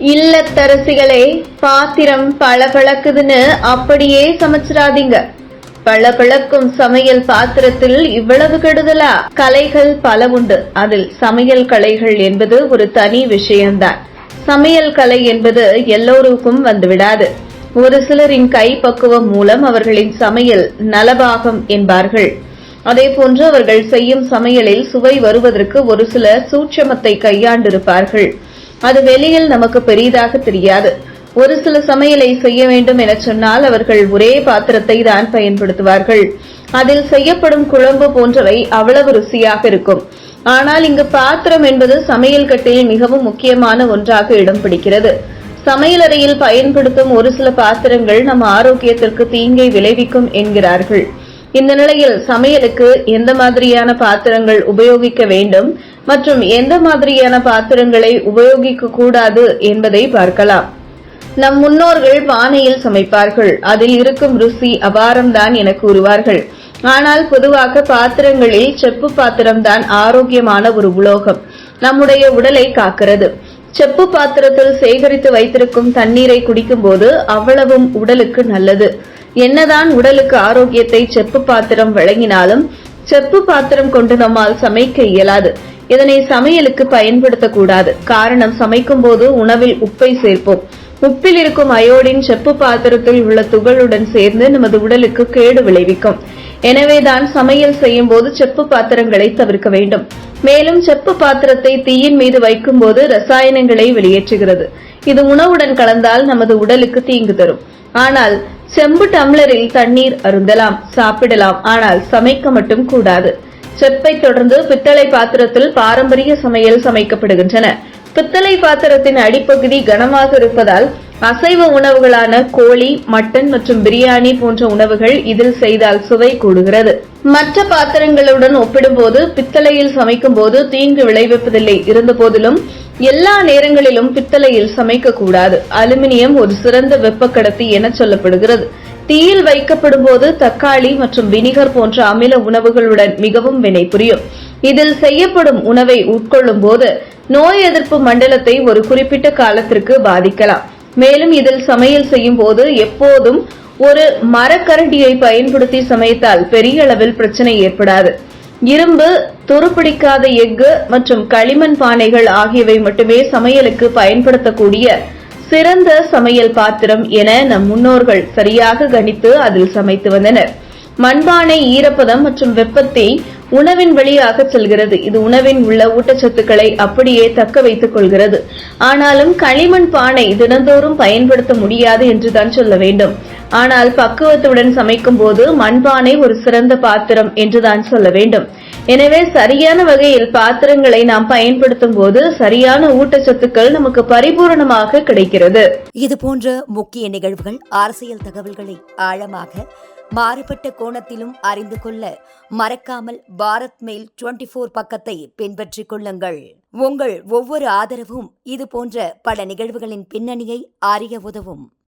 இல்லத்தரசிகளே, பாத்திரம் பளபளக்குதுன்னு அப்படியே சமைச்சிடாதீங்க. பளபளக்கும் சமையல் பாத்திரத்தில் இவ்வளவு கெடுதலா? கலைகள் பல உண்டு. அதில் சமையல் கலைகள் என்பது ஒரு தனி விஷயம்தான். சமையல் கலை என்பது எல்லோருக்கும் வந்துவிடாது. ஒரு சிலரின் கை பக்குவம் மூலம் அவர்களின் சமையல் நலபாகம் என்பார்கள். அதேபோன்று அவர்கள் செய்யும் சமையலில் சுவை வருவதற்கு ஒரு சில சூட்சமத்தை கையாண்டிருப்பார்கள். அது வெளியில் நமக்கு பெரிதாக தெரியாது. ஒரு சில சமையலை செய்ய வேண்டும் என சொன்னால் அவர்கள் ஒரே பாத்திரத்தை தான் பயன்படுத்துவார்கள். அதில் செய்யப்படும் குழம்பு போன்றவை அவ்வளவு ருசியாக இருக்கும். ஆனால் இங்கு பாத்திரம் என்பது சமையல் கட்டில் மிகவும் முக்கியமான ஒன்றாக இடம் பிடிக்கிறது. சமையலறையில் பயன்படுத்தும் ஒரு சில பாத்திரங்கள் நம் ஆரோக்கியத்திற்கு தீங்கை விளைவிக்கும் என்கிறார்கள். இந்த நிலையில் சமையலுக்கு எந்த மாதிரியான பாத்திரங்கள் உபயோகிக்க வேண்டும் மற்றும் எந்த மாதிரியான பாத்திரங்களை உபயோகிக்க கூடாது என்பதை பார்க்கலாம். நம் முன்னோர்கள் பானையில் சமைப்பார்கள். அதில் இருக்கும் ருசி அபாரம்தான் என கூறுவார்கள். ஆனால் பொதுவாக பாத்திரங்களில் செப்பு பாத்திரம்தான் ஆரோக்கியமான ஒரு உலோகம். நம்முடைய உடலை காக்கிறது. செப்பு பாத்திரத்தில் சேகரித்து வைத்திருக்கும் தண்ணீரை குடிக்கும் போது அவ்வளவும் உடலுக்கு நல்லது. என்னதான் உடலுக்கு ஆரோக்கியத்தை செப்பு பாத்திரம் வழங்கினாலும் செப்பு பாத்திரம் கொண்டு நம்மால் சமைக்க இயலாது. இதனை சமையலுக்கு பயன்படுத்தக்கூடாது. காரணம், சமைக்கும் போது உணவில் உப்பை சேர்ப்போம். உப்பில் இருக்கும் அயோடின் செப்பு பாத்திரத்தில் உள்ள துகளுடன் சேர்ந்து நமது உடலுக்கு கேடு விளைவிக்கும். எனவேதான் சமையல் செய்யும் போது செப்பு பாத்திரங்களை தவிர்க்க வேண்டும். மேலும் செப்பு பாத்திரத்தை தீயின் மீது வைக்கும் போது ரசாயனங்களை வெளியேற்றுகிறது. இது உணவுடன் கலந்தால் நமது உடலுக்கு தீங்கு தரும். ஆனால் செம்பு டம்ளரில் தண்ணீர் அருந்தலாம், சாப்பிடலாம். ஆனால் சமைக்க மட்டும் கூடாது. செப்பை தொடர்ந்து பித்தளை பாத்திரத்தில் பாரம்பரிய சமையல் சமைக்கப்படுகின்றன. பித்தளை பாத்திரத்தின் அடிப்பகுதி கனமாக இருப்பதால் அசைவ உணவுகளான கோழி, மட்டன் மற்றும் பிரியாணி போன்ற உணவுகள் இதில் செய்தால் சுவை கூடுகிறது. மற்ற பாத்திரங்களுடன் ஒப்பிடும்போது பித்தளையில் சமைக்கும் போது தீங்கு விளைவிப்பதில்லை. இருந்த போதிலும் எல்லா நேரங்களிலும் பித்தளையில் சமைக்க கூடாது. அலுமினியம் ஒரு சிறந்த வெப்ப கடத்தி என சொல்லப்படுகிறது. தீயில் வைக்கப்படும் போது தக்காளி மற்றும் வினிகர் போன்ற அமில உணவுகளுடன் மிகவும் வினைபுரியும். இதில் செய்யப்படும் உணவை உட்கொள்ளும் போது நோய் எதிர்ப்பு மண்டலத்தை ஒரு குறிப்பிட்ட காலத்திற்கு பாதிக்கலாம். மேலும் இதில் சமையல் செய்யும் போது எப்போதும் ஒரு மரக்கரண்டியை பயன்படுத்தி சமைத்தால் பெரிய அளவில் பிரச்சனை ஏற்படாது. இரும்பு, துருப்பிடிக்காத எஃகு மற்றும் களிமண் பானைகள் ஆகியவை மட்டுமே சமையலுக்கு பயன்படுத்தக்கூடிய சிறந்த சமையல் பாத்திரம் என நம் முன்னோர்கள் சரியாக கணித்து அதில் சமைத்து வந்தனர். மண்பானை ஈரப்பதம் மற்றும் வெப்பத்தை உணவின் வழியாக செல்கிறது. இது உணவின் உள்ள ஊட்டச்சத்துக்களை அப்படியே தக்க வைத்துக் கொள்கிறது. ஆனாலும் களிமண் பானை தினந்தோறும் பயன்படுத்த முடியாது என்றுதான் சொல்ல வேண்டும். ஆனால் பக்குவத்துடன் சமைக்கும் போது மண்பானை ஒரு சிறந்த பாத்திரம் என்றுதான் சொல்ல வேண்டும். எனவே சரியான வகையில் பாத்திரங்களை நாம் பயன்படுத்தும் போது சரியான ஊட்டச்சத்துக்கள் நமக்கு பரிபூரணமாக கிடைக்கிறது. இதுபோன்ற முக்கிய நிகழ்வுகள், அரசியல் தகவல்களை ஆழமாக மாறுபட்ட கோணத்திலும் அறிந்து கொள்ள மறக்காமல் பாரத் மெயில் 24 பக்கத்தை பின்பற்றிக் கொள்ளுங்கள். உங்கள் ஒவ்வொரு ஆதரவும் இதுபோன்ற பல நிகழ்வுகளின் பின்னணியை அறிய உதவும்.